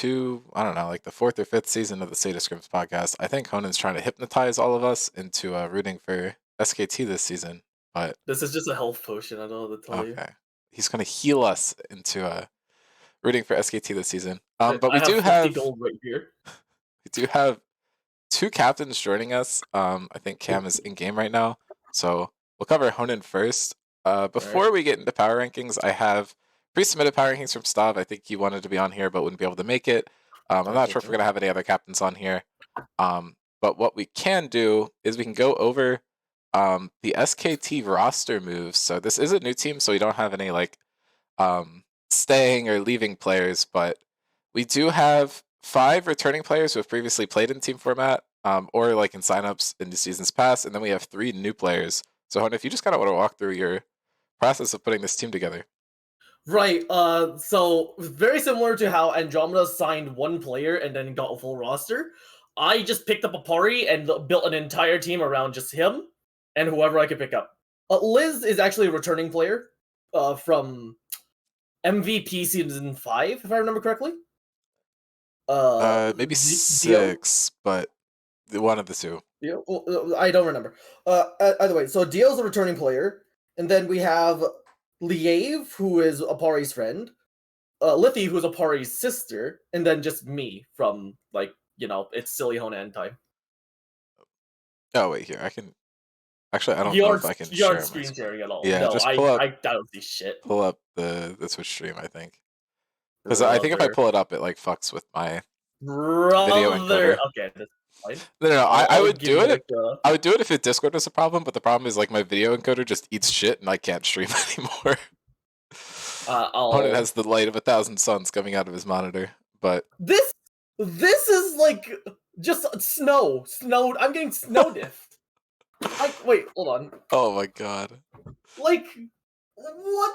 to, I don't know, like the 4th or 5th season of the State of Scrims podcast. I think Honen's trying to hypnotize all of us into rooting for SKT this season. But This is just a health potion. I don't know what to tell you. okay, he's going to heal us into rooting for SKT this season. I But we have do 50 have gold right here. 2 captains joining us. I think Cam is in game right now, so we'll cover Honen first. Before we get into power rankings, I have pre-submitted power rankings from Stav. I think he wanted to be on here but wouldn't be able to make it. I'm not sure if we're gonna have any other captains on here. But what we can do is we can go over the SKT roster moves. So this is a new team, so we don't have any like staying or leaving players, but we do have 5 returning players who have previously played in team format, or like in signups in the seasons past, and then we have 3 new players. So Hon, if you just kind of want to walk through your process of putting this team together. Right. So very similar to how Andromeda signed 1 player and then got a full roster. I just picked up a party and built an entire team around just him and whoever I could pick up. Liz is actually a returning player from MVP season 5, if I remember correctly. Maybe 6, but one of the 2. Yeah, well, I don't remember. Either way, so Dio's a returning player, and then we have Liave, who is Apari's friend, Lithi, who's Apari's sister, and then just me from, like, it's silly Honan time. Oh, wait, here, I can... Actually, I don't know if I can share. You aren't screen sharing at all. Yeah, no, just I don't see shit. Pull up the Twitch stream, I think. Because I think if I pull it up, it, like, fucks with my video encoder. Okay, that's fine. No, I would do it. I would do it if it Discord was a problem, but the problem is, like, my video encoder just eats shit and I can't stream anymore. Opponent has the light of 1,000 suns coming out of his monitor, but... This is, like, just snow. I'm getting snow diffed. Wait, hold on. Oh my god. Like, what?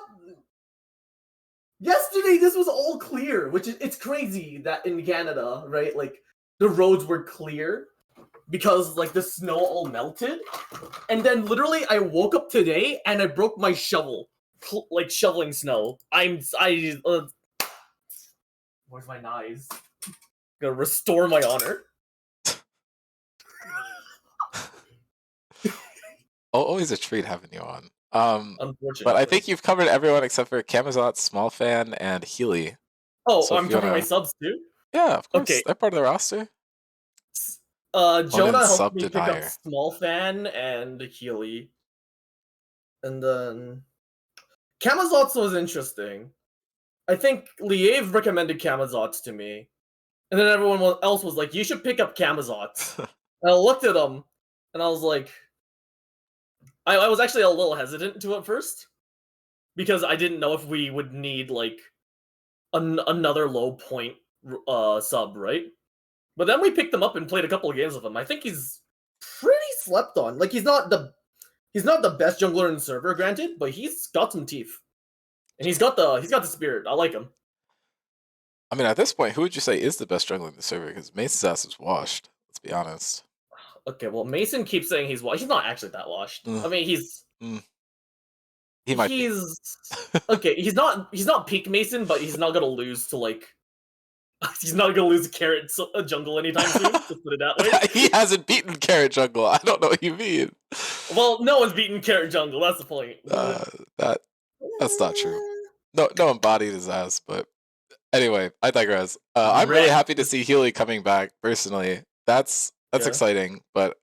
Yesterday this was all clear, which is, it's crazy that in Canada, right, like, the roads were clear because, like, the snow all melted. And then literally I woke up today and I broke my shovel, like, shoveling snow. Where's my knives? Gonna restore my honor. Always a treat having you on. Unfortunately. But I think you've covered everyone except for Camazot, Small Fan, and Healy. Oh, so I'm covering my subs too? Yeah, of course. Okay. They're part of the roster. Jonah helped me pick up Small Fan and Healy. And then Camazot's was interesting. I think Liave recommended Camazot's to me. And then everyone else was like, you should pick up Camazot's. And I looked at them and I was like, I was actually a little hesitant to at first because I didn't know if we would need like another low point sub, right? But then we picked him up and played a couple of games with him. I think he's pretty slept on. Like he's not the best jungler in the server, granted, but he's got some teeth, and he's got the spirit. I like him. I mean, at this point, who would you say is the best jungler in the server? Because Mason's ass is washed. Let's be honest. Okay, well, Mason keeps saying he's washed. He's not actually that washed. I mean, he might. Okay. He's not peak Mason, but he's not gonna lose to like. He's not gonna lose a Carrot jungle anytime soon. Let's put it that way. He hasn't beaten Carrot jungle. I don't know what you mean. Well, no one's beaten Carrot jungle. That's the point. That's not true. No one bodied his ass, but anyway, I digress. I'm really happy to see Healy coming back. Personally, that's exciting, but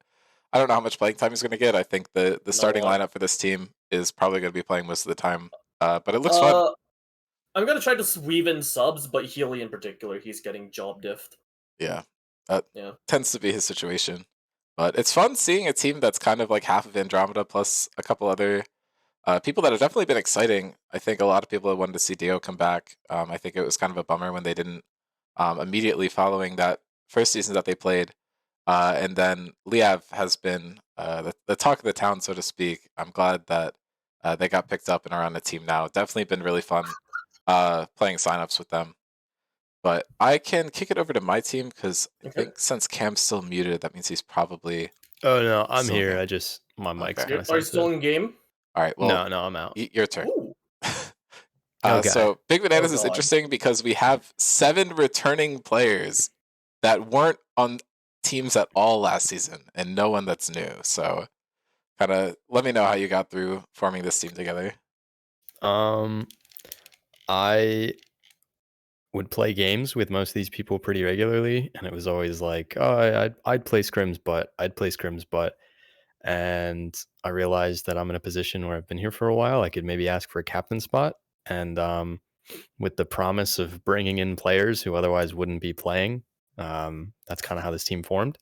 I don't know how much playing time he's going to get. I think the starting lineup for this team is probably going to be playing most of the time, but it looks fun. I'm going to try to weave in subs, but Healy in particular, he's getting job diffed. Yeah, that tends to be his situation. But it's fun seeing a team that's kind of like half of Andromeda plus a couple other people that have definitely been exciting. I think a lot of people have wanted to see Dio come back. I think it was kind of a bummer when they didn't immediately following that first season that they played. And then Liav has been the talk of the town, so to speak. I'm glad that they got picked up and are on the team now. Definitely been really fun playing signups with them. But I can kick it over to my team because I think since Cam's still muted, that means he's probably... Oh, no, I'm here. I just... My mic's kind of Are you still in game? All right, well... No, I'm out. Your turn. Okay. So Big Bananas Oh, is God. interesting because we have 7 returning players that weren't on teams at all last season, and no one that's new. So, kind of let me know how you got through forming this team together. I would play games with most of these people pretty regularly, and it was always like, oh, I'd play Scrims, but I'd play Scrims, but. And I realized that I'm in a position where I've been here for a while. I could maybe ask for a captain spot, and with the promise of bringing in players who otherwise wouldn't be playing, that's kind of how this team formed.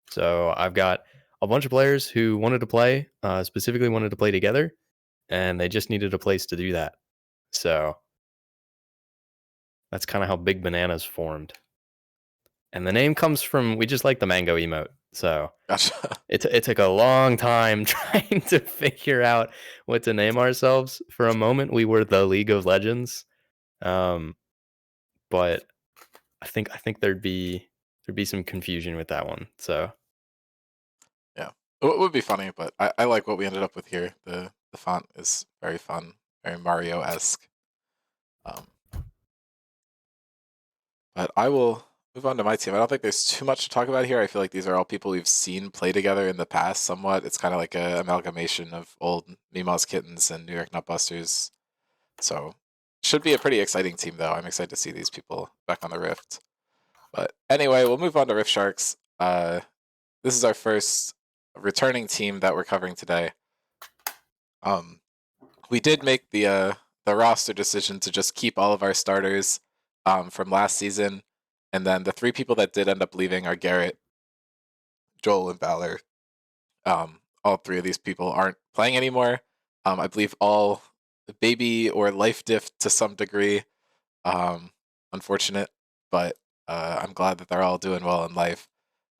So I've got a bunch of players who wanted to play, specifically wanted to play together, and they just needed a place to do that. So that's kind of how Big Bananas formed. And the name comes from, we just like the mango emote. So Gotcha. it took a long time trying to figure out what to name ourselves. For a moment, we were the League of Legends, but I think there'd be some confusion with that one. So Yeah, it would be funny, but I like what we ended up with here. The font is very fun, very Mario-esque. But I will move on to my team. I don't think there's too much to talk about here. I feel like these are all people we've seen play together in the past somewhat. It's kind of like an amalgamation of old Mima's Kittens and New York Nutbusters. So should be a pretty exciting team, though. I'm excited to see these people back on the Rift. But anyway, we'll move on to Rift Sharks. This is our first returning team that we're covering today. We did make the roster decision to just keep all of our starters from last season, and then the 3 people that did end up leaving are Garrett, Joel, and Valor. All 3 of these people aren't playing anymore. I believe all baby or life diff to some degree. Unfortunate, but I'm glad that they're all doing well in life.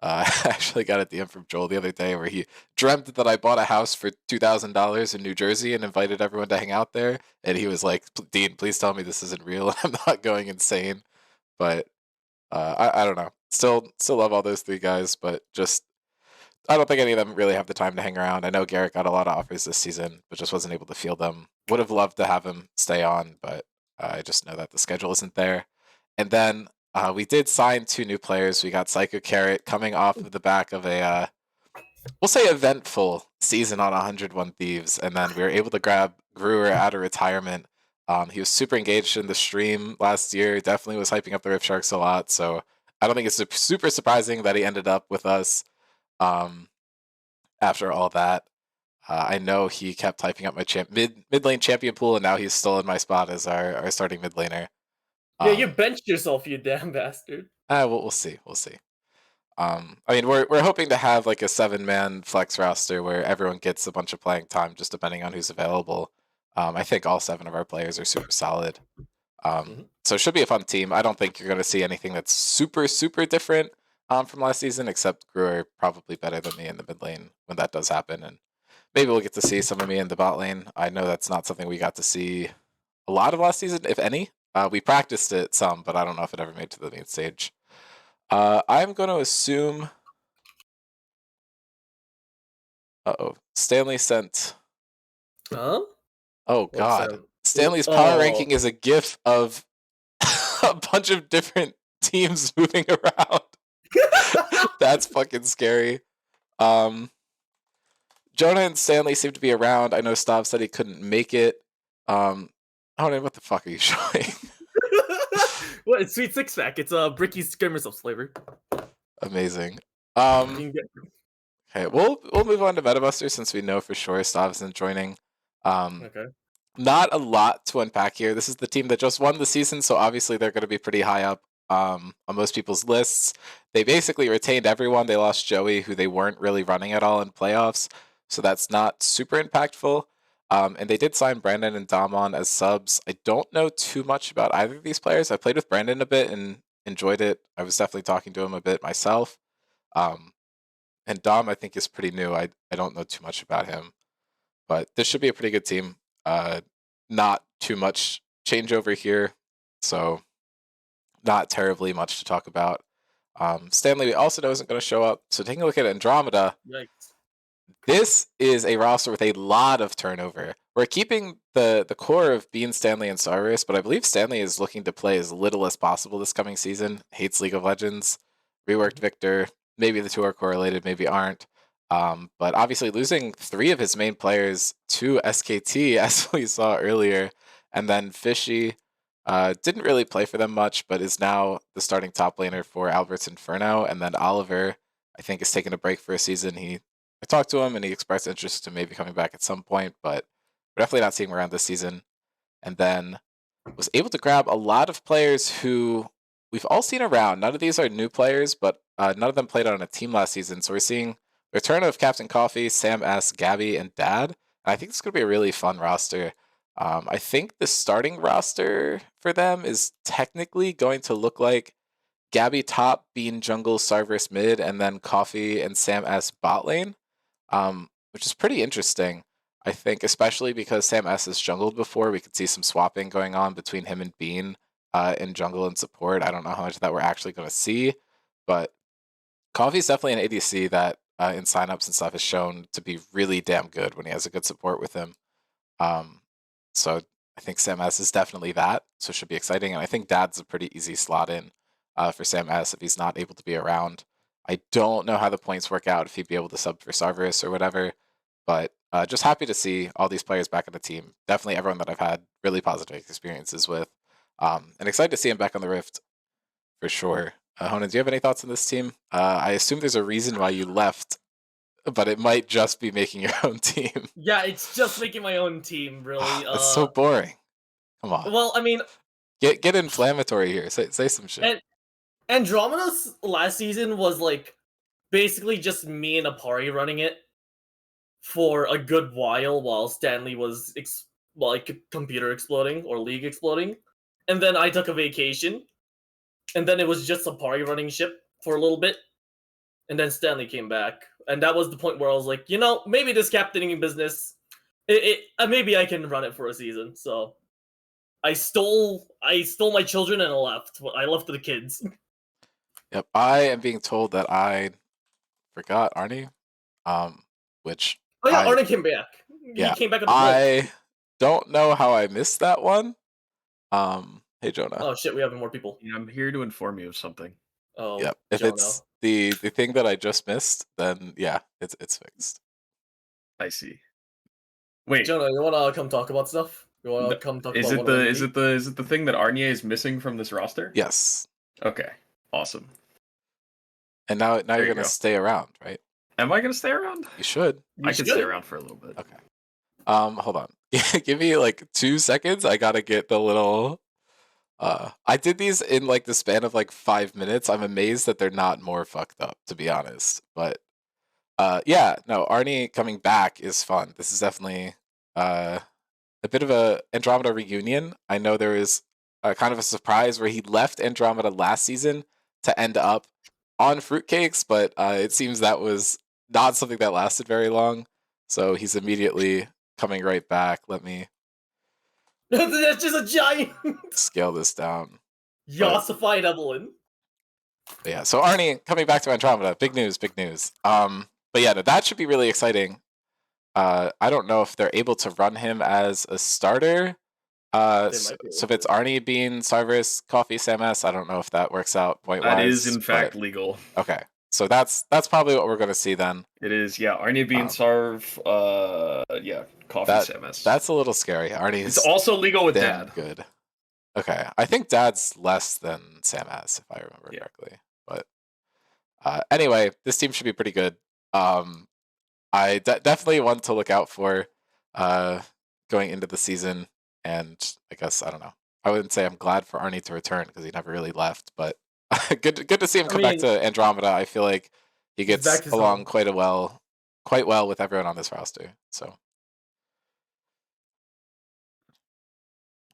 I actually got a DM from Joel the other day where he dreamt that I bought a house for $2,000 in New Jersey and invited everyone to hang out there. And he was like, Dean, please tell me this isn't real and I'm not going insane. But I don't know. Still love all those 3 guys, but just I don't think any of them really have the time to hang around. I know Garrett got a lot of offers this season, but just wasn't able to field them. Would have loved to have him stay on, but I just know that the schedule isn't there. And then we did sign 2 new players. We got Psycho Carrot coming off of the back of a, we'll say, eventful season on 101 Thieves, and then we were able to grab Brewer out of retirement. He was super engaged in the stream last year. Definitely was hyping up the Rift Sharks a lot. So I don't think it's super surprising that he ended up with us. After all that, I know he kept typing up my mid lane champion pool, and now he's still in my spot as our starting mid laner. Yeah, you benched yourself, you damn bastard. We'll see. We'll see. I mean, we're hoping to have like a 7-man flex roster where everyone gets a bunch of playing time, just depending on who's available. I think all 7 of our players are super solid. So it should be a fun team. I don't think you're going to see anything that's super different from last season, except Brewer probably better than me in the mid lane when that does happen, and maybe we'll get to see some of me in the bot lane. I know that's not something we got to see a lot of last season, if any. We practiced it some, but I don't know if it ever made to the main stage. I'm going to assume... Stanley sent... Huh? Oh, What's God. that? Stanley's power Oh. ranking is a gif of a bunch of different teams moving around. That's fucking scary. Jonah and Stanley seem to be around. I know Stav said he couldn't make it. I don't know, what the fuck are you showing? What? It's Sweet Six Pack. It's a Bricky Skimmers of flavor. Amazing. You can get... Okay, we'll move on to MetaBuster since we know for sure Stav isn't joining. Okay. Not a lot to unpack here. This is the team that just won the season, so obviously they're going to be pretty high up on most people's lists. They basically retained everyone. They lost Joey, who they weren't really running at all in playoffs, so that's not super impactful. And they did sign Brandon and Dom on as subs. I don't know too much about either of these players. I played with Brandon a bit and enjoyed it. I was definitely talking to him a bit myself. And Dom, I think, is pretty new. I don't know too much about him. But this should be a pretty good team. Not too much changeover here, so not terribly much to talk about. Stanley, we also know, isn't going to show up. So taking a look at Andromeda, Yikes. This is a roster with a lot of turnover. We're keeping the core of Bean, Stanley, and Cyrus, but I believe Stanley is looking to play as little as possible this coming season. Hates League of Legends. Reworked Victor. Maybe the two are correlated, maybe aren't. But obviously losing 3 of his main players to SKT, as we saw earlier, and then Fishy didn't really play for them much, but is now the starting top laner for Albert's Inferno, and then Oliver, I think, is taking a break for a season. I talked to him and he expressed interest in maybe coming back at some point, but we're definitely not seeing him around this season. And then was able to grab a lot of players who we've all seen around. None of these are new players, but none of them played on a team last season. So we're seeing the return of Captain Coffee, Sam S, Gabby, and Dad. And I think it's going to be a really fun roster. I think the starting roster for them is technically going to look like Gabby top, Bean jungle, Sarverse mid, and then Coffee and Sam S bot lane, which is pretty interesting. I think, especially because Sam S has jungled before, we could see some swapping going on between him and Bean in jungle and support. I don't know how much of that we're actually going to see, but Coffee's definitely an ADC that in signups and stuff is shown to be really damn good when he has a good support with him. So I think Sam S is definitely that, so it should be exciting. And I think Dad's a pretty easy slot in for Sam S if he's not able to be around. I don't know how the points work out if he'd be able to sub for Sarverus or whatever, but just happy to see all these players back on the team. Definitely everyone that I've had really positive experiences with, and excited to see him back on the Rift for sure. Honan, do you have any thoughts on this team? I assume there's a reason why you left, but it might just be making your own team. Yeah, it's just making my own team, really. That's so boring. Come on. Well, I mean, Get inflammatory here. Say some shit. and Andromeda's last season was like basically just me and Apari running it for a good while Stanley was computer exploding or league exploding, and then I took a vacation, and then it was just Apari running ship for a little bit, and then Stanley came back, and that was the point where I was like, maybe this captaining business, maybe I can run it for a season. So I stole my children and I left. I left the kids. Yep, I am being told that I forgot Arnie, which Oh yeah, Arne came back. Yeah, He came back with the I don't know how I missed that one. Hey Jonah. Oh shit, we have more people. I'm here to inform you of something. Oh, Yep. If Jonah. it's the thing that I just missed, then yeah, it's fixed. I see. Wait, Jonah, you wanna come talk about stuff? You wanna come talk is about it the thing that Arnie is missing from this roster? Yes. Okay. Awesome. And now There you're you gonna go. stay around, right? Am I gonna stay around? You should. I can stay around for a little bit. Okay. Hold on. Give me like 2 seconds. I gotta get the little. I did these in like the span of like 5 minutes. I'm amazed that they're not more fucked up, to be honest. But yeah, no, Arnie coming back is fun. This is definitely a bit of a Andromeda reunion. I know there was kind of a surprise where he left Andromeda last season to end up on Fruitcakes, but it seems that was not something that lasted very long. So he's immediately coming right back. Let me That's just a giant scale this down. Yossified Evelyn. But yeah, so Arnie coming back to Andromeda. Big news, big news. But yeah, no, that should be really exciting. I don't know if they're able to run him as a starter. So if it's Arnie, Bean, Sarverus, Coffee, Sam S, I don't know if that works out point-wise. That is in fact legal. Okay, so that's probably what we're going to see then. It is, yeah. Arnie, Bean, Sarv, yeah, Coffee, Sam S. That's a little scary. Arnie's it's also legal with damn Dad. good. Okay, I think Dad's less than Sam S, if I remember correctly. But anyway, this team should be pretty good. I definitely want to look out for going into the season, and I guess I don't know. I wouldn't say I'm glad for Arnie to return because he never really left, but good to see him come back to Andromeda. I feel like he gets along quite well with everyone on this roster. So,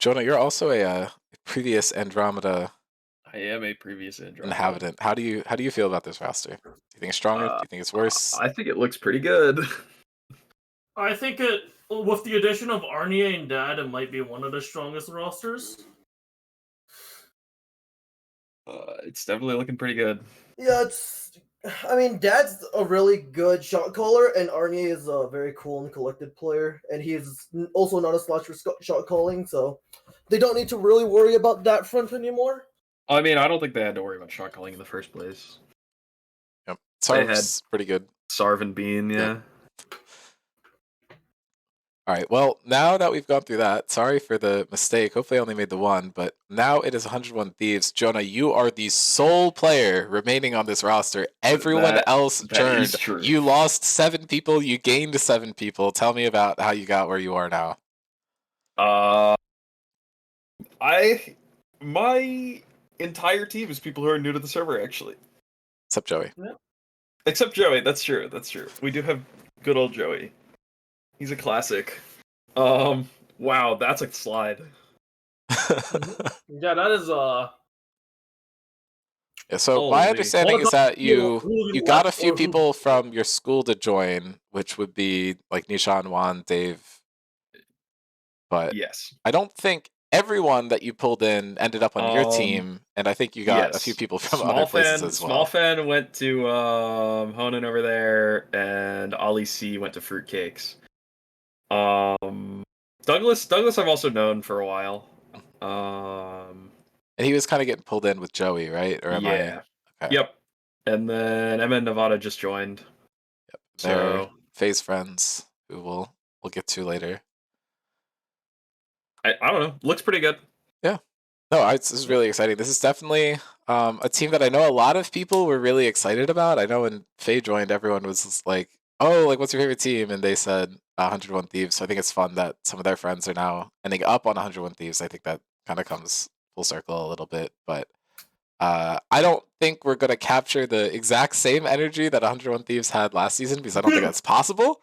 Jonah, you're also a previous Andromeda. I am a previous Andromeda inhabitant. How do you feel about this roster? Do you think it's stronger? Do you think it's worse? I think it looks pretty good. I think with the addition of Arnie and Dad, it might be one of the strongest rosters. It's definitely looking pretty good. Yeah, I mean, Dad's a really good shot caller, and Arnie is a very cool and collected player, and he's also not a slouch for shot calling, so they don't need to really worry about that front anymore. I mean, I don't think they had to worry about shot calling in the first place. Yep. They had Sarv's pretty good. Sarv and Bean, yeah. Yep. All right, well, now that we've gone through that, sorry for the mistake. Hopefully I only made the one, but now it is 101 Thieves. Jonah, you are the sole player remaining on this roster. Everyone else That turned. is true. You lost 7 people, you gained 7 people. Tell me about how you got where you are now. My entire team is people who are new to the server, actually. Except Joey. Except Joey, that's true, that's true. We do have good old Joey. He's a classic. Wow, that's a slide. Yeah, that is Yeah, so my Holy. understanding is that you who got a left few or who- people from your school to join, which would be like Nishan, Juan, Dave. But Yes. I don't think everyone that you pulled in ended up on your team, and I think you got a Yes. few people from other places as well. Small Fan went to Honan over there, and Ollie C went to Fruitcakes. Douglas I've also known for a while. And he was kind of getting pulled in with Joey, right? Or am yeah. I? Okay. Yep. And then Emma and Nevada just joined. Yep. They're So phase friends who we'll get to later. I don't know. Looks pretty good. Yeah. No, this is really exciting. This is definitely a team that I know a lot of people were really excited about. I know when Faye joined, everyone was just like, "Oh, like what's your favorite team?" And they said 101 Thieves. So I think it's fun that some of their friends are now ending up on 101 Thieves. I think that kind of comes full circle a little bit, but I don't think we're gonna capture the exact same energy that 101 Thieves had last season because I don't think that's possible.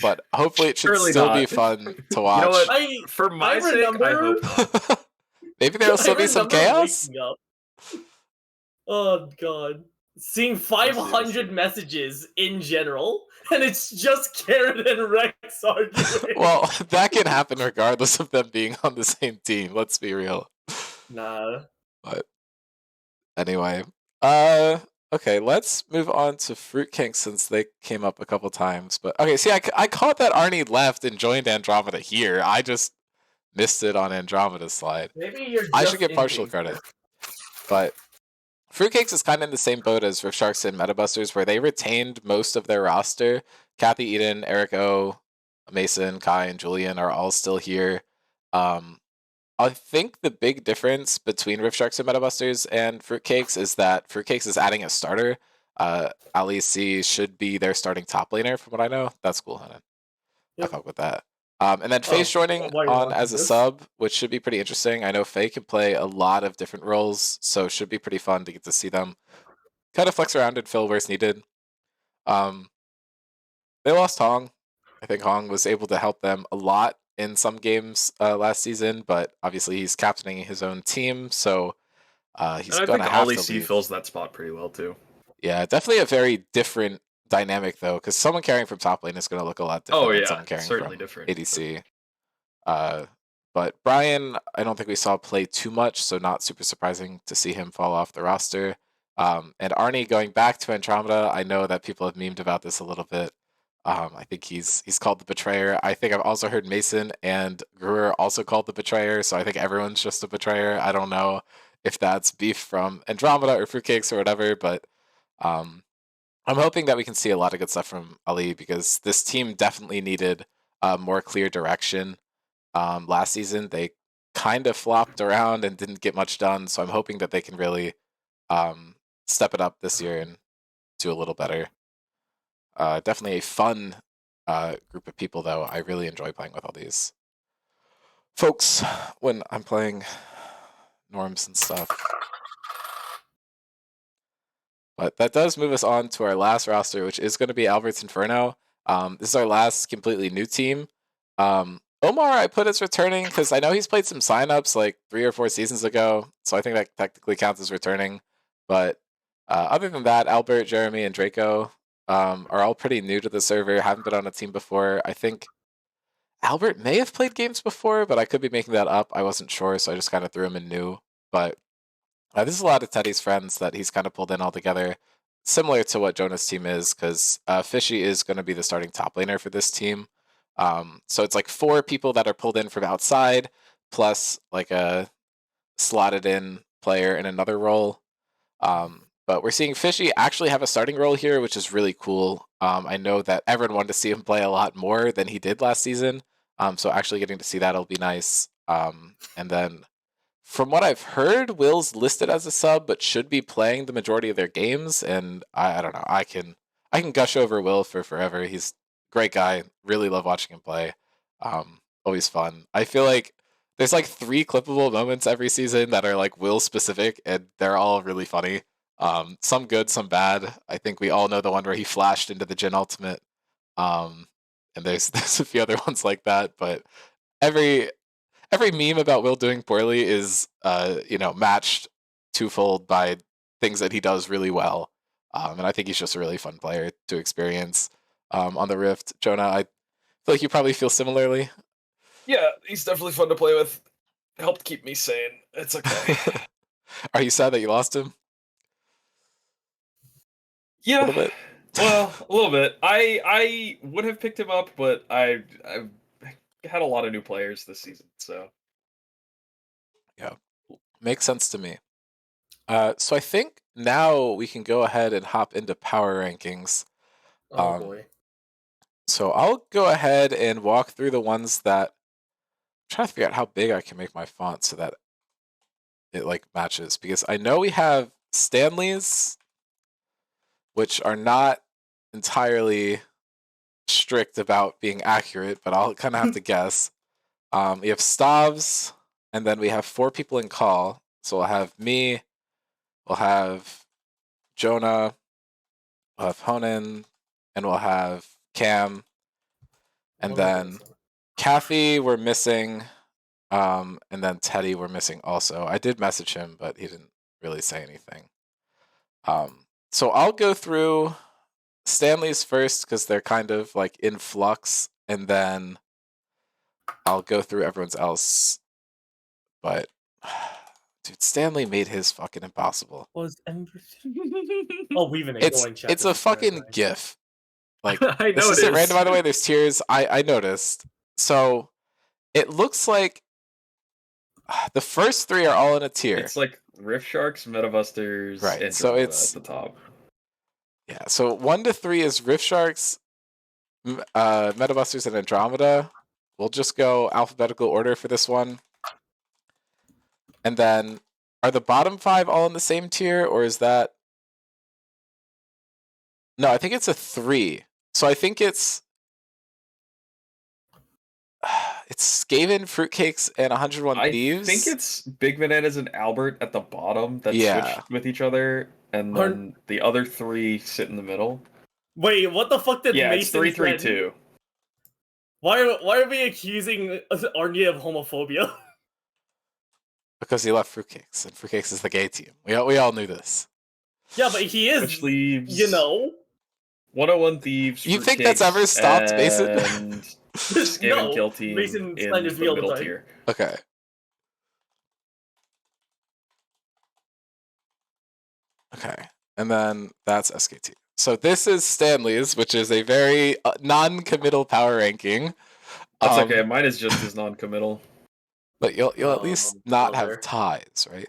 But hopefully it should Surely still be not. fun to You watch. know what? For my sake, I hope not. Maybe there'll still be some chaos. waking up. Oh god. Seeing 500 messages in general, and it's just Karen and Rex arguing. Well, that can happen regardless of them being on the same team. Let's be real. Nah. But anyway, okay, let's move on to Fruitcake since they came up a couple times. But okay, see, I caught that Arnie left and joined Andromeda here. I just missed it on Andromeda's slide. Maybe you're just I should get partial in credit. But Fruitcakes is kind of in the same boat as Rift Sharks and Metabusters, where they retained most of their roster. Kathy Eden, Eric O, Mason, Kai, and Julian are all still here. I think the big difference between Rift Sharks and Metabusters and Fruitcakes is that Fruitcakes is adding a starter. Ali C should be their starting top laner, from what I know. That's cool, Hanan. I fuck with that. And then Faye's joining on as a sub, which should be pretty interesting. I know Faye can play a lot of different roles, so it should be pretty fun to get to see them kind of flex around and fill where it's needed. They lost Hong. I think Hong was able to help them a lot in some games last season, but obviously he's captaining his own team, so he's going to have Ollie to C leave. fills that spot pretty well too. Yeah, definitely a very different dynamic though, because someone carrying from top lane is going to look a lot different than someone carrying certainly from different. ADC. But Brian, I don't think we saw play too much, so not super surprising to see him fall off the roster. And Arnie going back to Andromeda, I know that people have memed about this a little bit. I think he's called the betrayer. I think I've also heard Mason and Gruer also called the betrayer, so I think everyone's just a betrayer. I don't know if that's beef from Andromeda or Fruitcakes or whatever, but I'm hoping that we can see a lot of good stuff from Ali because this team definitely needed more clear direction. Last season, they kind of flopped around and didn't get much done, so I'm hoping that they can really step it up this year and do a little better. Definitely a fun group of people, though. I really enjoy playing with all these folks when I'm playing norms and stuff. But that does move us on to our last roster, which is going to be Albert's Inferno. This is our last completely new team. Omar, I put as returning because I know he's played some signups like 3 or 4 seasons ago, so I think that technically counts as returning. But other than that, Albert, Jeremy, and Draco are all pretty new to the server, haven't been on a team before. I think Albert may have played games before, but I could be making that up. I wasn't sure, so I just kind of threw him in new. But this is a lot of Teddy's friends that he's kind of pulled in all together. similar to what Jonah's team is, because Fishy is going to be the starting top laner for this team. So it's like 4 people that are pulled in from outside, plus like a slotted in player in another role. But we're seeing Fishy actually have a starting role here, which is really cool. I know that everyone wanted to see him play a lot more than he did last season. So actually getting to see that'll be nice. And then from what I've heard, Will's listed as a sub, but should be playing the majority of their games. And I don't know. I can gush over Will for forever. He's a great guy. Really love watching him play. Always fun. I feel like there's like 3 clippable moments every season that are like Will specific, and they're all really funny. Some good, some bad. I think we all know the one where he flashed into the Jin ultimate. And there's a few other ones like that, but every meme about Will doing poorly is matched twofold by things that he does really well. And I think he's just a really fun player to experience on the Rift. Jonah, I feel like you probably feel similarly. Yeah, he's definitely fun to play with. Helped keep me sane. It's okay. Are you sad that you lost him? Yeah. A little bit. Well, a little bit. I would have picked him up, but I had a lot of new players this season, so Yeah, makes sense to me. So I think now we can go ahead and hop into power rankings. Oh boy. So I'll go ahead and walk through the ones that I'm trying to figure out how big I can make my font so that it like matches, because I know we have Stanleys, which are not entirely strict about being accurate, but I'll kind of have to guess. We have Stavs, and then we have 4 people in call. So we'll have me, we'll have Jonah, we'll have Honan, and we'll have Cam, and then Kathy we're missing, and then Teddy we're missing also. I did message him, but he didn't really say anything. So I'll go through Stanley's first because they're kind of like in flux, and then I'll go through everyone's else. But dude, Stanley made his fucking impossible. Was Oh, we've been ignoring chat. It's a fucking GIF. Like I this isn't noticed. random, by the way. There's tiers. I noticed. So it looks like the first 3 are all in a tier. it's like Rift Sharks, Metabusters, Right, and so Drama it's- at the top. Yeah, so 1 to 3 is Rift Sharks, Metabusters, and Andromeda. We'll just go alphabetical order for this one. And then, are the bottom 5 all in the same tier, or is that... No, I think it's a 3. So I think it's Skaven, Fruitcakes, and 101 I Thieves. think it's Big Bananas and Albert at the bottom that Yeah. switch with each other, and then the other 3 sit in the middle. Wait, what the fuck did Yeah, it's Mason 3-3-2. Why are we accusing Arnie of homophobia? Because he left Fruitcakes, and Fruitcakes is the gay team. We all knew this. Yeah, but he is, Which leaves 101 Thieves. You think that's ever stopped Mason? And Scam and Kill Team Mason in slanders the me all the middle time. tier. Okay. Okay, and then that's SKT. So this is Stanley's, which is a very non-committal power ranking. That's okay. Mine is just as non-committal. But you'll at least not brother. have ties, right?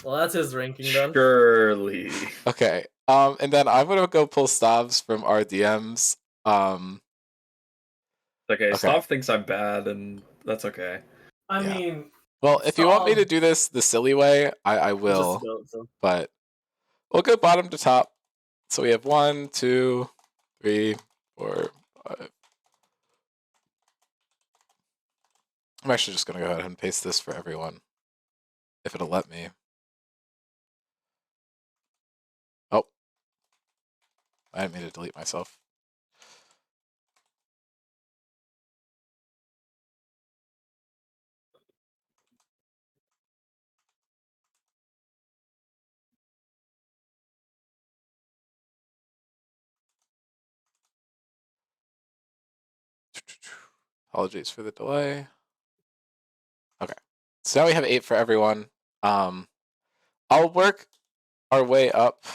Well, that's his ranking then. Surely. Okay. And then I'm gonna go pull Stavs from our DMs. Okay, Okay. Stav thinks I'm bad, and that's okay. I Yeah. mean, Well, if you want me to Stav- do this the silly way, I will. just go, so. But we'll go bottom to top. So we have 1, 2, 3, 4, 5. I'm actually just gonna go ahead and paste this for everyone, if it'll let me. Oh, I didn't mean to delete myself. Apologies for the delay. Okay, so now we have 8 for everyone. I'll work our way up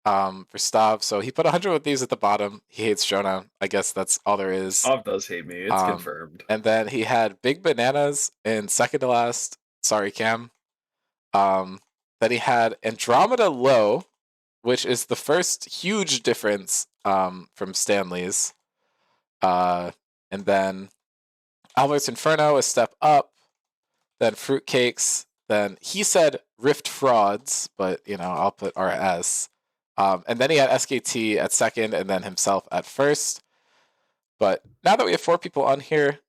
for Stav. So he put 100 with these at the bottom. He hates Jonah. I guess that's all there is. Stav does hate me. It's confirmed. And then he had Big Bananas in second to last. Sorry, Cam. Then he had Andromeda low, which is the first huge difference from Stanley's. And then Albert's Inferno a step up. Then Fruitcakes. Then he said Rift Frauds, but I'll put RS. And then he had SKT at second, and then himself at first. But now that we have 4 people on here,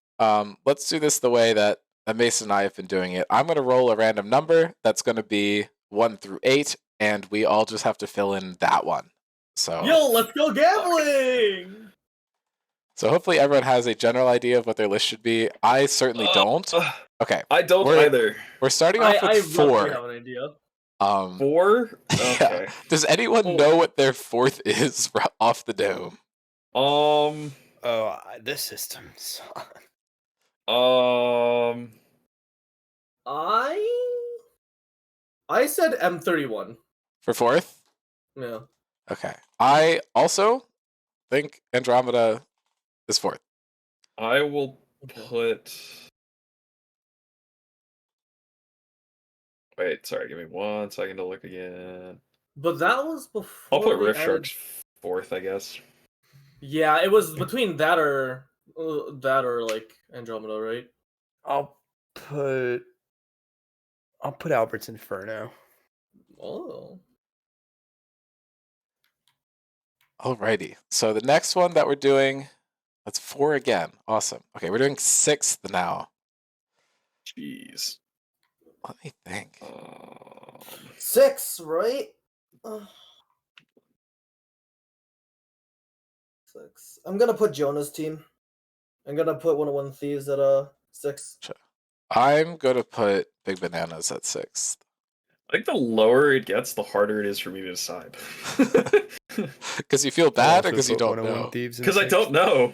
let's do this the way that Mason and I have been doing it. I'm going to roll a random number that's going to be 1 through 8, and we all just have to fill in that one. So Yo, let's go gambling! So hopefully everyone has a general idea of what their list should be. I certainly don't. Okay. I don't either. We're starting off with I 4. roughly have an idea. 4? Okay. Yeah. Does anyone know what their 4th is off the dome? This system's. I said M31 for 4th. Yeah. Okay. I also think Andromeda is 4th. I will put. Wait, sorry. Give me 1 second to look again. But that was before. I'll put Rift Sharks 4th, I guess. Yeah, it was between that or like Andromeda, right? I'll put Albert's Inferno. Oh. Alrighty. So the next one that we're doing, that's 4 again. Awesome. Okay, we're doing 6th now. Jeez. Let me think. 6, right? 6. I'm gonna put Jonah's team. I'm gonna put 101 Thieves at 6. I'm gonna put Big Bananas at 6th. I think the lower it gets, the harder it is for me to decide. Because you feel bad, or because you don't know? Because I don't know.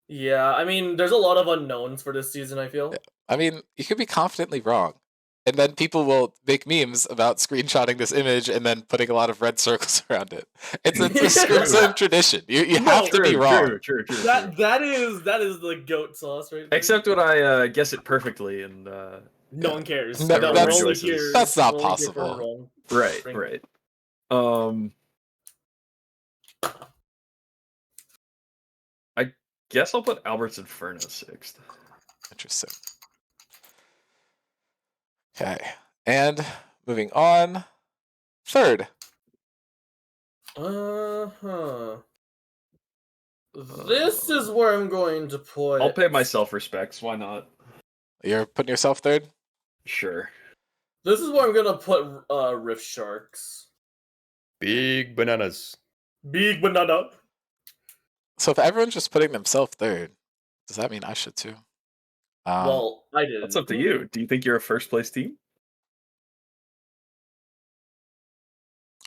Yeah, I mean, there's a lot of unknowns for this season, I feel. Yeah. I mean, you could be confidently wrong. And then people will make memes about screenshotting this image and then putting a lot of red circles around it. It's a Scrims tradition. You have to be wrong. True. That is the goat sauce, right? Except when I guess it perfectly and no one cares. No, No, that's not possible. Right. I guess I'll put Albert's Inferno 6th. Interesting. Okay, and moving on. 3rd. This is where I'm going to put. I'll pay myself respects. Why not? You're putting yourself 3rd? Sure. This is where I'm gonna put Rift Sharks. Big Bananas. Big banana. So if everyone's just putting themselves 3rd, does that mean I should too? Well, I did. That's up to you. Do you think you're a first place team?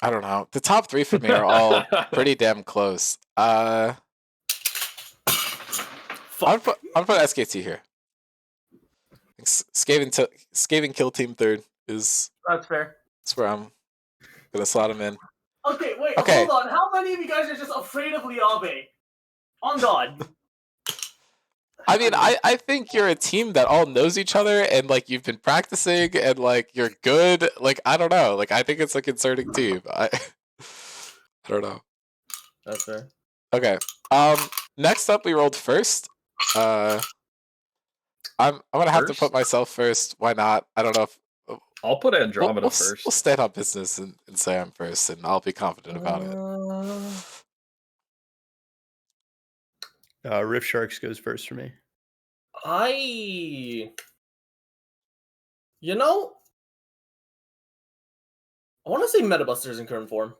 I don't know. The top 3 for me are all pretty damn close. I'm gonna put SKT here. Skaven Kill Team 3rd is. That's fair. That's where I'm gonna slot him in. Okay, wait, Okay. hold on. How many of you guys are just afraid of Liabe? On God. I mean, I think you're a team that all knows each other and like you've been practicing and like you're good. Like I don't know. Like I think it's a concerning team. I don't know. That's fair. Okay. Next up, we rolled first. I'm gonna have to put myself first. Why not? I don't know if I'll put Andromeda first. We'll stand on business and say I'm first, and I'll be confident about it. Rift Sharks goes first for me. I want to say Metabusters in current form.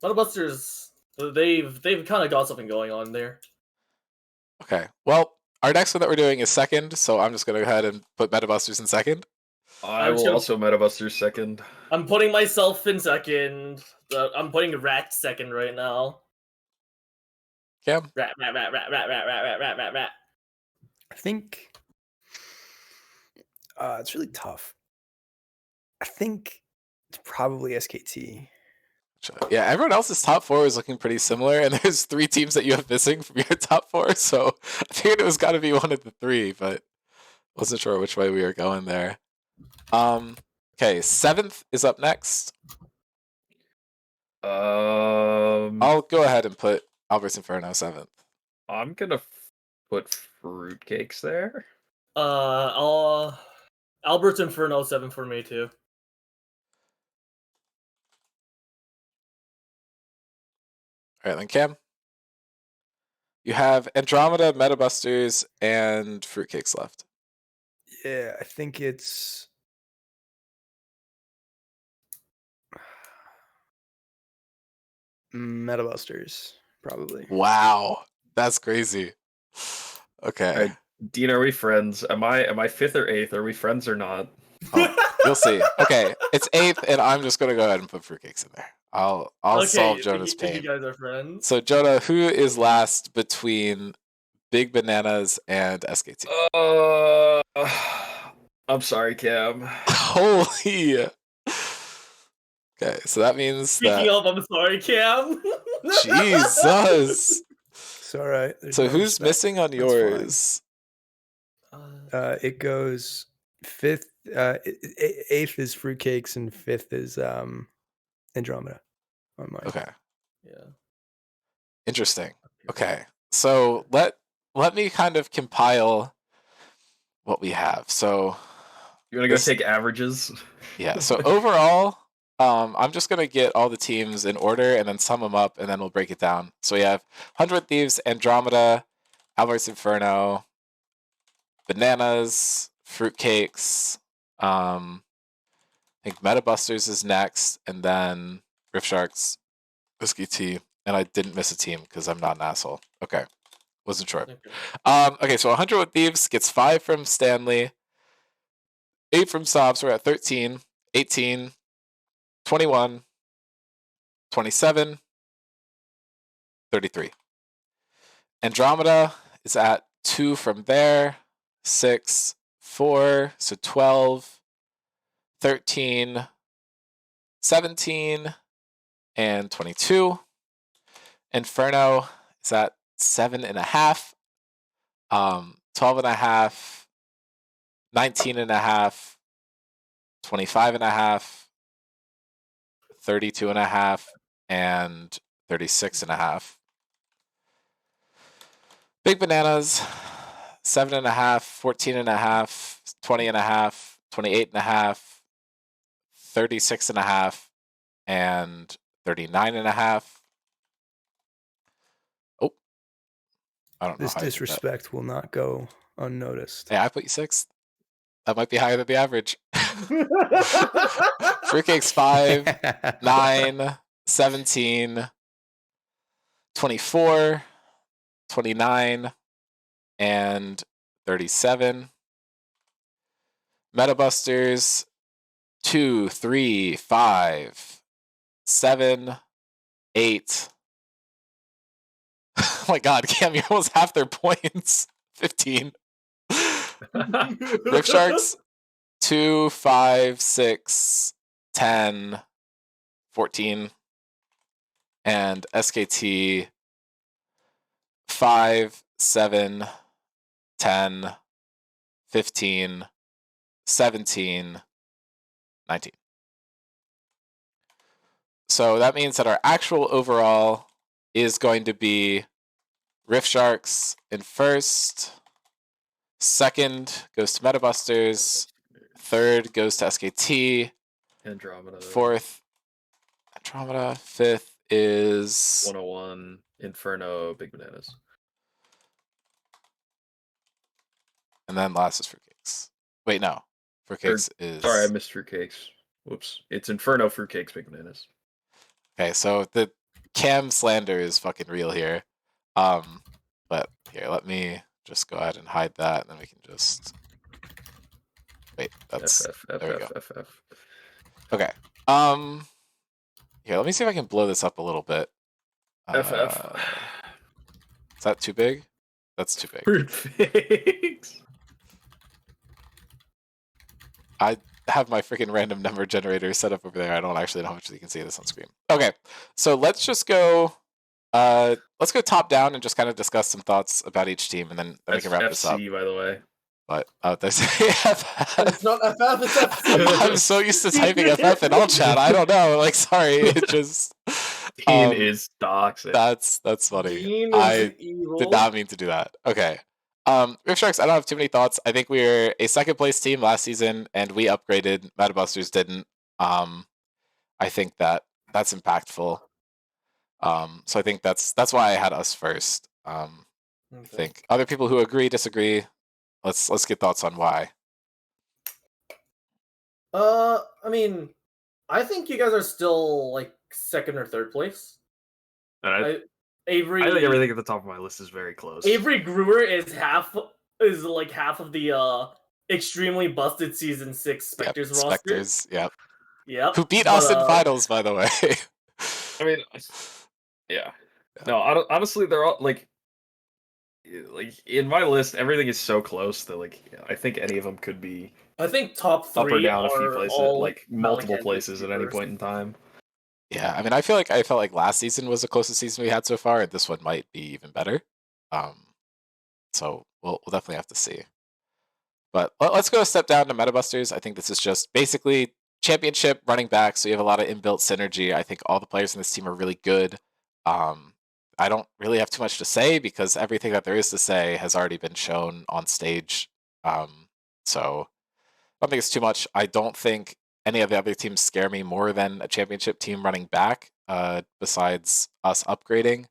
Metabusters, they've kind of got something going on there. Okay. Well, our next one that we're doing is 2nd, so I'm just gonna go ahead and put Metabusters in 2nd. I will also Metabusters 2nd. I'm putting myself in 2nd. I'm putting Rat 2nd right now. Cam? Rat. I think it's really tough. I think it's probably SKT. Yeah, everyone else's top 4 is looking pretty similar, and there's 3 teams that you have missing from your top 4, so I figured it was got to be one of the 3, but wasn't sure which way we were going there. Okay, 7th is up next. I'll go ahead and put Albert's Inferno 7th. I'm gonna put fruitcakes there. Albert's Inferno 7 for me too. All right, then Cam. You have Andromeda, Metabusters, and Fruitcakes left. Yeah, I think it's Metabusters, probably. Wow, that's crazy. Okay. Right. Dean, are we friends? Am I 5th or 8th? Are we friends or not? Oh, you'll see. Okay, it's 8th, and I'm just gonna go ahead and put Fruitcakes in there. I'll Okay, solve Jonah's You pain. guys are friends. So Jonah, who is last between Big Bananas and SKT? I'm sorry, Cam. Holy. Okay, so that means Speaking that. of, I'm sorry, Cam. Jesus. It's all right. There's So no who's respect. missing on That's yours? It goes 5th, 8th is Fruitcakes, and 5th is Andromeda on mine. Okay. Yeah. Interesting. Okay. So let me kind of compile what we have. So You want to go take averages? yeah. So overall, I'm just gonna get all the teams in order and then sum them up, and then we'll break it down. So we have 100 Thieves, Andromeda, Albert's Inferno, Bananas, Fruitcakes. I think Metabusters is next, and then Rift Sharks, Whiskey Tea, and I didn't miss a team because I'm not an asshole. Okay, wasn't sure. Okay, so 100 with Thieves gets 5 from Stanley, 8 from Sobs. So we're at 13, 18, 21, 27, 33. Andromeda is at 2 from there, 6, 4, so 12, 13, 17, and 22. Inferno is at 7.5, 12.5, 19.5, 25.5, 32.5, and 36.5. Big Bananas, 7.5, 14.5, 20.5, 28.5, 36.5, and 39.5. Oh, I don't know. This how I did that. disrespect will not go unnoticed. Hey, I put you 6th. That might be higher than the average. Fruitcake's 5, 9, 17, 24, 29, and 37. Metabusters 2, 3, 5, 7, 8. Oh my god, Cam, you're almost half their points. 15. Rift Sharks 2, 5, 6, 10, 14. And SKT 5, 7, 10, 15, 17, 19. So that means that our actual overall is going to be Rift Sharks in first, second goes to Metabusters, third goes to SKT, Andromeda. fourth Andromeda, fifth is 101, Inferno, Big Bananas. and then last is Fruitcakes. Wait, no. Fruitcakes is... Sorry, I missed Fruitcakes. Whoops. It's Inferno, Fruitcakes, Big Bananas. Okay, so the Cam slander is fucking real here. But here, let me just go ahead and hide that, and then we can just... Wait, that's... there we go. F. Okay. Here, let me see if I can blow this up a little bit. FF. Is that too big? That's too big. Fruitcakes. have my freaking random number generator set up over there. I don't actually know how much you can see this on screen. Okay, so let's just go. Let's go top down and just kind of discuss some thoughts about each team, and then we can wrap this up. FC, by the way. But there's It's not FF, it's FC. I'm so used to typing FF in all chat. I don't know. Like, sorry, it just. Dean is toxic. That's funny. Dean I is evil. did not mean to do that. Okay. Rift Sharks, I don't have too many thoughts. I think we were a second place team last season, and we upgraded. Metabusters didn't. I think that's impactful. So I think that's why I had us first. I think other people who agree, disagree. Let's get thoughts on why. I mean, I think you guys are still like second or third place. And Avery. I think everything at the top of my list is very close. Avery Brewer is like half of the extremely busted season 6 Spectres roster. Spectres, yep. Yep. Who beat us in finals, by the way. I mean, yeah. No, honestly, they're all like in my list, everything is so close that like I think any of them could be. I think top 3 up or down a few are places, all like multiple Malachi places at any first. point in time. Yeah, I mean, I felt like last season was the closest season we had so far, and this one might be even better. So we'll definitely have to see. But let's go a step down to Metabusters. I think this is just basically championship running back, so you have a lot of inbuilt synergy. I think all the players in this team are really good. I don't really have too much to say because everything that there is to say has already been shown on stage. So I don't think it's too much. I don't think any of the other teams scare me more than a championship team running back, besides us upgrading.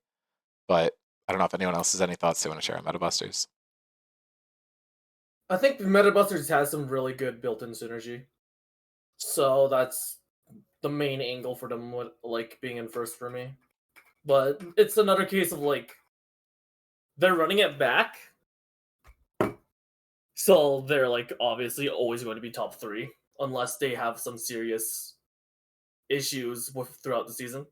But I don't know if anyone else has any thoughts they want to share on Metabusters. I think Metabusters has some really good built-in synergy. So that's the main angle for them, like being in first for me. But it's another case of like they're running it back, so they're like obviously always going to be top 3 unless they have some serious issues throughout the season.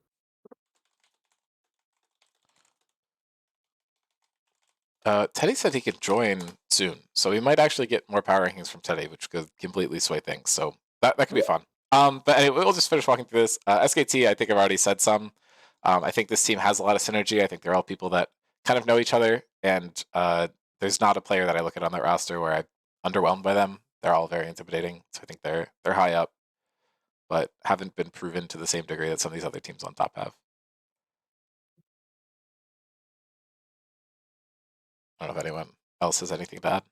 Teddy said he could join soon, so we might actually get more power rankings from Teddy, which could completely sway things. So that could be fun. But anyway, we'll just finish walking through this. SKT, I think I've already said some. I think this team has a lot of synergy. I think they're all people that kind of know each other, and there's not a player that I look at on that roster where I'm underwhelmed by them. They're all very intimidating, so I think they're high up, but haven't been proven to the same degree that some of these other teams on top have. I don't know if anyone else has anything to add.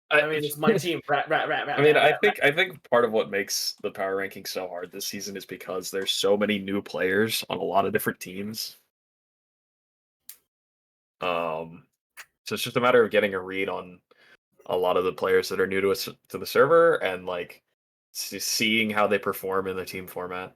I mean, it's my team. Rat. I mean, I think part of what makes the power ranking so hard this season is because there's so many new players on a lot of different teams. So it's just a matter of getting a read on a lot of the players that are new to the server and like seeing how they perform in the team format.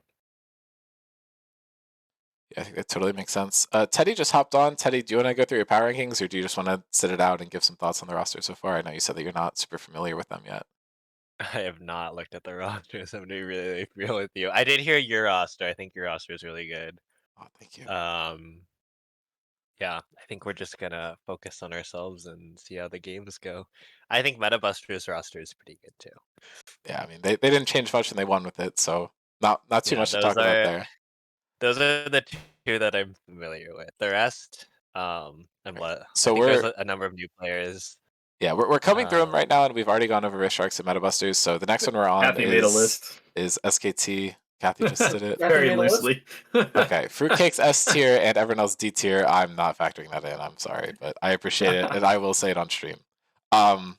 Yeah, I think that totally makes sense. Teddy just hopped on. Teddy, do you want to go through your power rankings, or do you just want to sit it out and give some thoughts on the roster so far? I know you said that you're not super familiar with them yet. I have not looked at the rosters. I'm gonna be really real with you. I did hear your roster. I think your roster is really good. Oh, thank you. Yeah, I think we're just gonna focus on ourselves and see how the games go. I think Metabusters roster is pretty good too. Yeah, I mean they didn't change much and they won with it, so not too much to talk about there. Those are the 2 that I'm familiar with. The rest, and what? So I think there's a number of new players. Yeah, we're coming through them right now, and we've already gone over Rift Sharks and Metabusters. So the next one we're on Kathy made a list. Is SKT. Kathy just did it. Very loosely. Okay, Fruitcake's S tier and everyone else D tier. I'm not factoring that in. I'm sorry, but I appreciate it, and I will say it on stream. When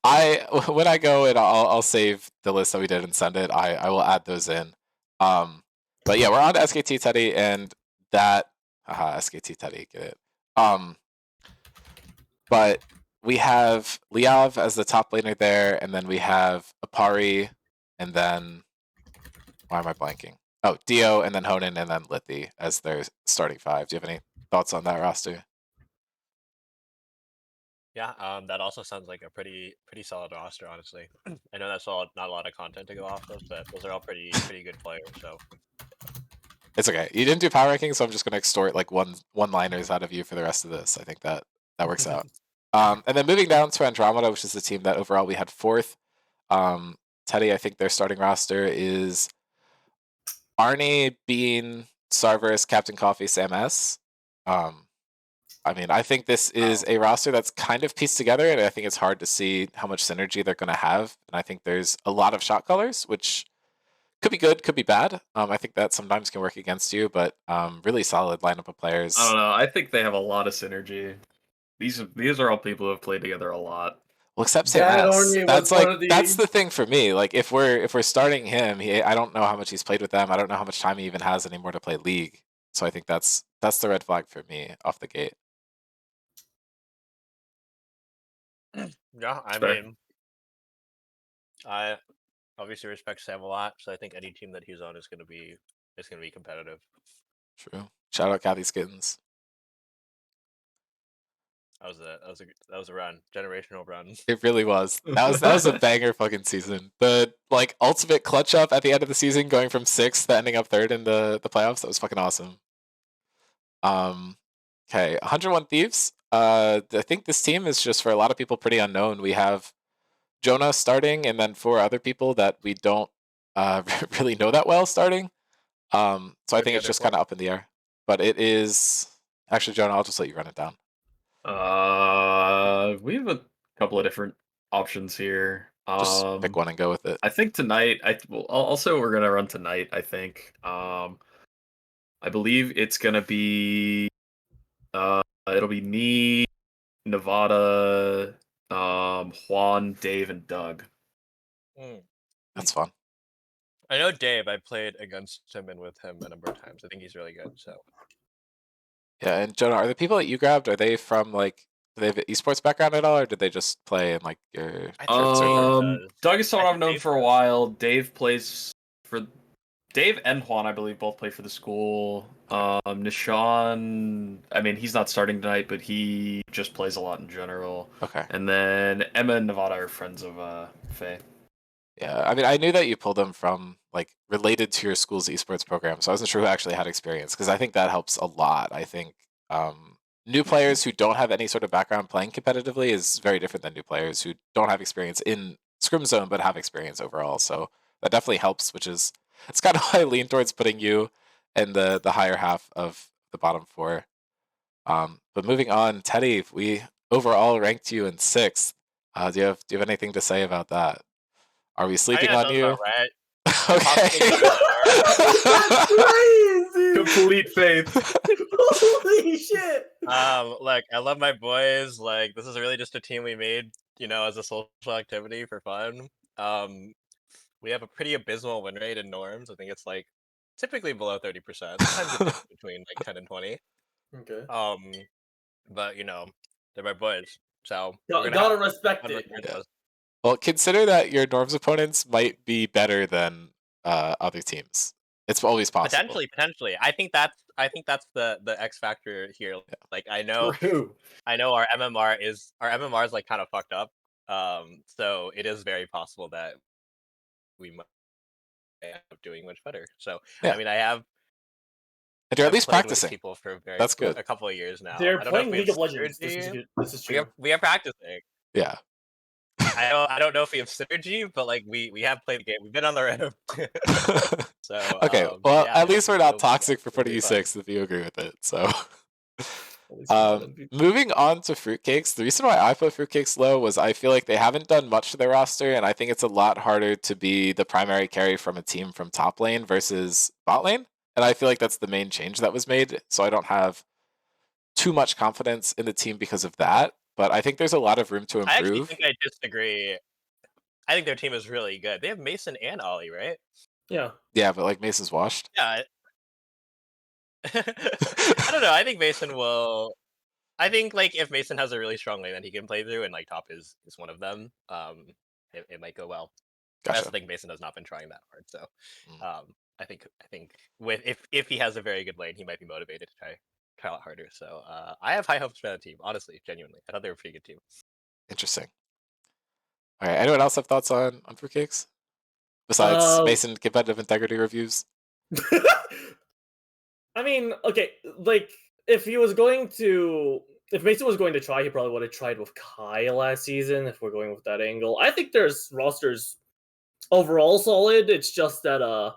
I go and I'll save the list that we did and send it. I will add those in. But yeah, we're on to SKT Teddy, and that SKT Teddy, get it. But we have Liav as the top laner there, and then we have Apari, and then why am I blanking? Oh, Dio, and then Honan, and then Lithi as their starting 5. Do you have any thoughts on that roster? Yeah, that also sounds like a pretty solid roster, honestly. I know that's not a lot of content to go off of, but those are all pretty good players. So it's okay. You didn't do power rankings, so I'm just gonna extort like one-liners out of you for the rest of this. I think that works out. And then moving down to Andromeda, which is the team that overall we had 4th. Teddy, I think their starting roster is Arnie, Bean, Sarverus, Captain Coffee, Sam S. I mean, I think this is a roster that's kind of pieced together, and I think it's hard to see how much synergy they're going to have. And I think there's a lot of shot callers, which could be good, could be bad. I think that sometimes can work against you, but really solid lineup of players. I don't know. I think they have a lot of synergy. These are all people who have played together a lot. Well, except Sam Dad S. Orny That's was one like of the- that's the thing for me. Like if we're starting him, I don't know how much he's played with them. I don't know how much time he even has anymore to play League. So I think that's the red flag for me off the gate. Yeah, I Fair. mean, I obviously respect Sam a lot, so I think any team that he's on is gonna be competitive. True. Shout out Kathy Skittins. That was a run, generational run. It really was. That was a banger fucking season. The like ultimate clutch up at the end of the season, going from 6th to ending up 3rd in the playoffs. That was fucking awesome. Okay, 101 Thieves. I think this team is just for a lot of people pretty unknown. We have Jonah starting, and then 4 other people that we don't really know that well starting. So I think it's just kind of up in the air. But it is actually Jonah. I'll just let you run it down. We have a couple of different options here. Just pick one and go with it. I think tonight. Also we're gonna run tonight. I think. I believe it's gonna be. It'll be me, Nevada, Juan, Dave, and Doug. That's fun. I know Dave. I played against him and with him a number of times. I think he's really good. So Yeah, and Jonah, are the people that you grabbed, are they from like, do they have an esports background at all, or did they just play in like your Doug is someone I've known for a while. Dave plays for Dave and Juan, I believe, both play for the school. Nishan, I mean, he's not starting tonight, but he just plays a lot in general. Okay. And then Emma and Nevada are friends of Faye. Yeah, I mean, I knew that you pulled them from like related to your school's esports program, so I wasn't sure who actually had experience because I think that helps a lot. I think new players who don't have any sort of background playing competitively is very different than new players who don't have experience in Scrim Zone but have experience overall. So that definitely helps, which is it's kind of why I lean towards putting you in the higher half of the bottom 4. But moving on, Teddy, we overall ranked you in 6th. Do you have anything to say about that? Are we sleeping on you? Right. Okay. That's crazy. Complete faith. Holy shit. Look, I love my boys. Like, this is really just a team we made, as a social activity for fun. We have a pretty abysmal win rate in norms. I think it's like typically below 30%. Sometimes it's between like 10 and 20. Okay. But they're my boys, so Gotta respect it. Yeah. Well, consider that your norms opponents might be better than other teams. It's always possible. Potentially. I think that's the X factor here. Yeah. Like I know our MMR is like kind of fucked up. So it is very possible that we might end up doing much better. So yeah. I mean, and you're at least practicing. People for that's good. A couple of years now. They're playing League of Legends. This is true. We are practicing. Yeah. I don't know if we have synergy, but like we have played the game. We've been on the rhythm. So okay. Well, yeah, at least we're not toxic for putting you 6th if you agree with it. So moving on to fruitcakes. The reason why I put fruitcakes low was I feel like they haven't done much to their roster, and I think it's a lot harder to be the primary carry from a team from top lane versus bot lane. And I feel like that's the main change that was made. So I don't have too much confidence in the team because of that. But I think there's a lot of room to improve. I actually think I disagree. I think their team is really good. They have Mason and Ollie, right? Yeah. Yeah, but like Mason's washed. Yeah. I don't know. I think Mason will. I think like if Mason has a really strong lane that he can play through, and like top is one of them, it might go well. Gotcha. I also think Mason has not been trying that hard, so I think with if he has a very good lane, he might be motivated to try a lot harder. So I have high hopes for that team. Honestly, genuinely, I thought they were a pretty good team. Interesting. All right. Anyone else have thoughts on fruitcakes besides Mason competitive integrity reviews? I mean, okay, like if Mason was going to try, he probably would have tried with Kai last season. If we're going with that angle, I think there's rosters overall solid. It's just that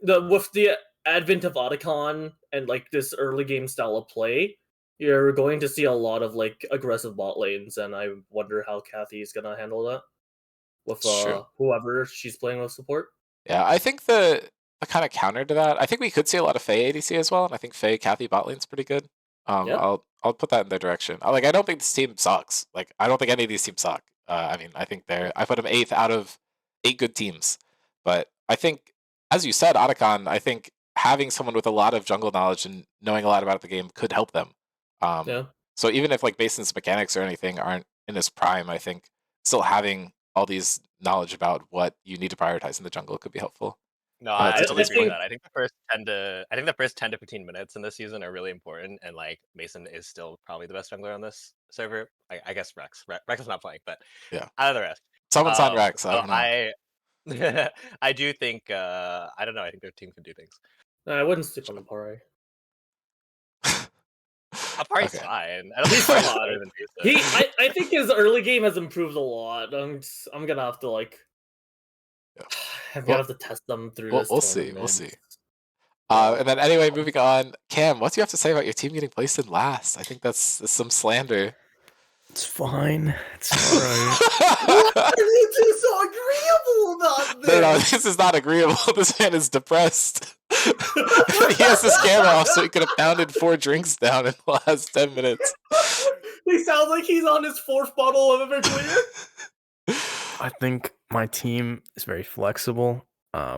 with the advent of Otacon and like this early game style of play, you're going to see a lot of like aggressive bot lanes, and I wonder how Kathy is gonna handle that with It's true. whoever she's playing with support. Yeah, I think the kind of counter to that, I think we could see a lot of Faye ADC as well, and I think Faye Kathy bot lane's pretty good. Yeah. I'll put that in their direction. I don't think this team sucks. Like, I don't think any of these teams suck. I mean, I think I put them 8th out of 8 good teams. But I think, as you said, Otacon, I think having someone with a lot of jungle knowledge and knowing a lot about the game could help them. Yeah. So even if like Basin's mechanics or anything aren't in his prime, I think still having all these knowledge about what you need to prioritize in the jungle could be helpful. No, to I Tilly's totally agree point. with that. I think the first 10 to 15 minutes in this season are really important, and like Mason is still probably the best jungler on this server. I guess Rex. Rex is not playing, but Yeah. out of the rest. Someone's on Rex. I So don't know. I do think I don't know. I think their team can do things. I wouldn't stick on the Pari. Apari's Okay. fine. I don't He's think Apari's fine. better than Mason. I think his early game has improved a lot. I'm gonna have to like. Yeah. I'm gonna have to test them through this. We'll see. We'll tournament. see. And then anyway, moving on. Cam, what do you have to say about your team getting placed in last? I think that's some slander. It's fine. It's alright. Why are you two so agreeable about this? No, this is not agreeable. This man is depressed. He has to scare off so he could have pounded 4 drinks down in the last 10 minutes. He sounds like he's on his 4th bottle of Everclear. I think my team is very flexible.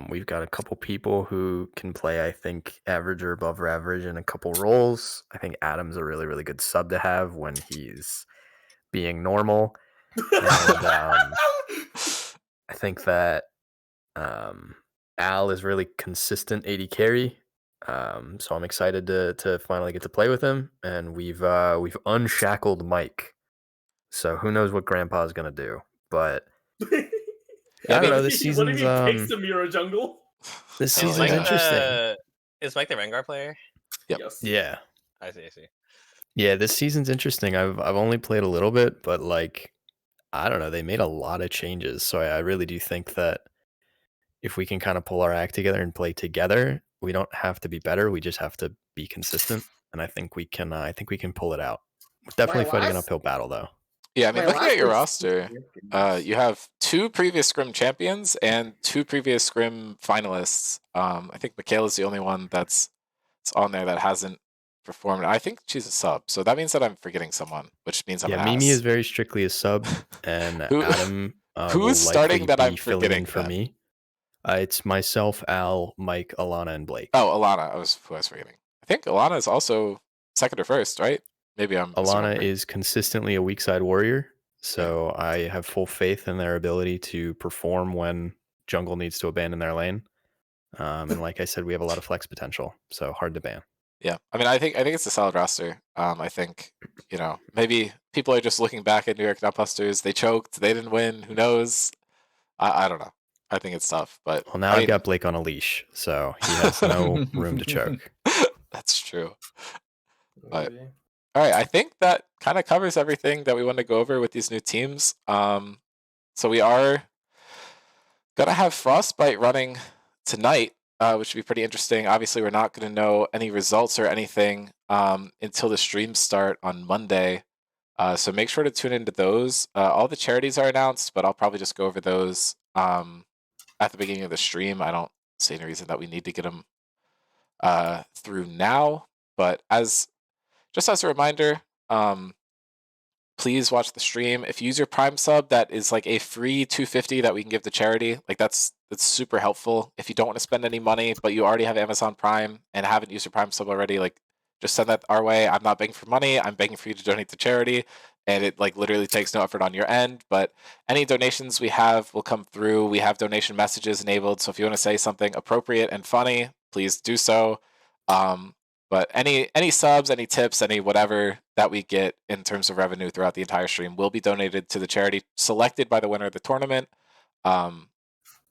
We've got a couple people who can play, I think, average or above average in a couple roles. I think Adam's a really, really good sub to have when he's being normal. And I think that Al is really consistent AD carry. So I'm excited to finally get to play with him. And we've unshackled Mike. So who knows what Grandpa's gonna do? But I don't know. This season's takes the Mira jungle. this Is season's Mike interesting. Is Mike the Rengar player? Yep. Yes. Yeah, I see. yeah. This season's interesting. I've only played a little bit, but like I don't know. They made a lot of changes, so I really do think that if we can kind of pull our act together and play together, we don't have to be better. We just have to be consistent, and I think we can. I think we can pull it out. We're definitely fighting an uphill battle, though. Yeah, I mean, My looking last at your was- roster, you have 2 previous Scrim champions and 2 previous Scrim finalists. I think Michaela's the only one that's on there that hasn't performed. I think she's a sub, so that means that I'm forgetting someone, which means I'm Yeah, an Mimi ass. is very strictly a sub, and Who- Adam who's will starting likely that be I'm filling forgetting in for then? me. It's myself, Al, Mike, Alana, and Blake. Oh, Alana. I was forgetting. I think Alana is also 2nd or 1st, right? Maybe I'm Alana misremembering. is consistently a weak side warrior, so I have full faith in their ability to perform when jungle needs to abandon their lane. And like I said, we have a lot of flex potential, so hard to ban. Yeah, I mean, I think it's a solid roster. I think maybe people are just looking back at New York Nutbusters. They choked. They didn't win. Who knows? I don't know. I think it's tough, but Well, now I've got Blake on a leash, so he has no room to choke. That's true. But all right, I think that kind of covers everything that we want to go over with these new teams. So we are gonna have Frostbite running tonight, which would be pretty interesting. Obviously, we're not going to know any results or anything until the streams start on Monday. So make sure to tune into those. All the charities are announced, but I'll probably just go over those at the beginning of the stream. I don't see any reason that we need to get them through now. But just as a reminder, please watch the stream. If you use your Prime sub, that is like a free 250 that we can give to charity. Like that's super helpful. If you don't want to spend any money, but you already have Amazon Prime and haven't used your Prime sub already, like just send that our way. I'm not begging for money. I'm begging for you to donate to charity. And it like literally takes no effort on your end. But any donations we have will come through. We have donation messages enabled. So if you want to say something appropriate and funny, please do so. But any subs, any tips, any whatever that we get in terms of revenue throughout the entire stream will be donated to the charity selected by the winner of the tournament.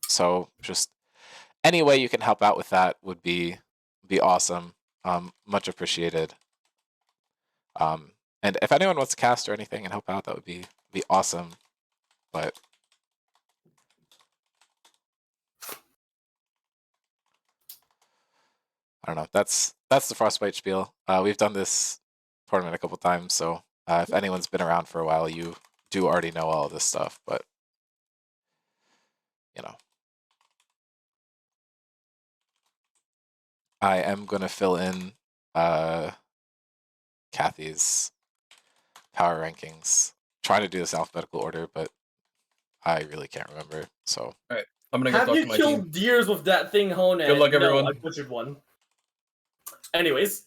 So just any way you can help out with that would be awesome. Much appreciated. And if anyone wants to cast or anything and help out, that would be awesome. But I don't know. That's the Frostbite spiel. We've done this tournament a couple times, so if anyone's been around for a while, you do already know all of this stuff. But you know, I am gonna fill in Kathy's power rankings. Trying to do this in alphabetical order, but I really can't remember. So I'm gonna go Have talk you to my killed team. deers with that thing, Honan? Good luck, No, everyone. I butchered one. Anyways,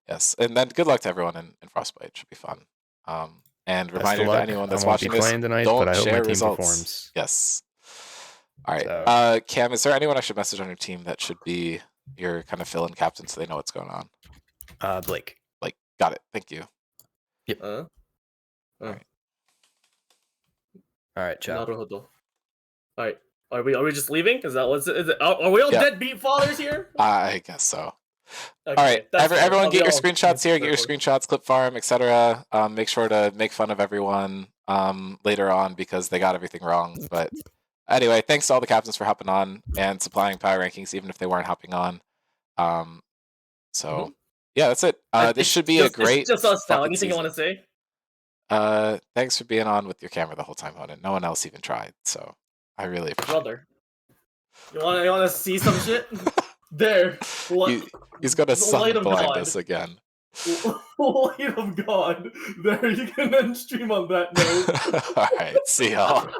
yes, and then good luck to everyone in Frostbite. Should be fun. And Best reminder of to luck. anyone I that's won't be watching this: playing tonight, don't but I hope my share team results. performs. Yes. All right. So- Cam, is there anyone I should message on your team that should be your kind of fill-in captain so they know what's going on? Blake. Like, got it. Thank you. uh, Alright. All right, ciao. Naruhodo. Alright. Are we just leaving? Is that what's it? Is it are we all Yeah. deadbeat fathers here? I guess so. Okay, All right, that's fine. everyone, I'll get be your all screenshots here. Get your careful. screenshots, clip farm, etc. Make sure to make fun of everyone later on because they got everything wrong. But anyway, thanks to all the captains for hopping on and supplying power rankings, even if they weren't hopping on. So yeah, that's it. This should be a great. It's just us now. fucking Anything you want to season. say? Thanks for being on with your camera the whole time, Honan. No one else even tried, so I really appreciate Brother. You wanna see some shit? There. it. He's gonna The light sun of blind God. us again. Light of God. There, you can end stream on that note. All right, see y'all.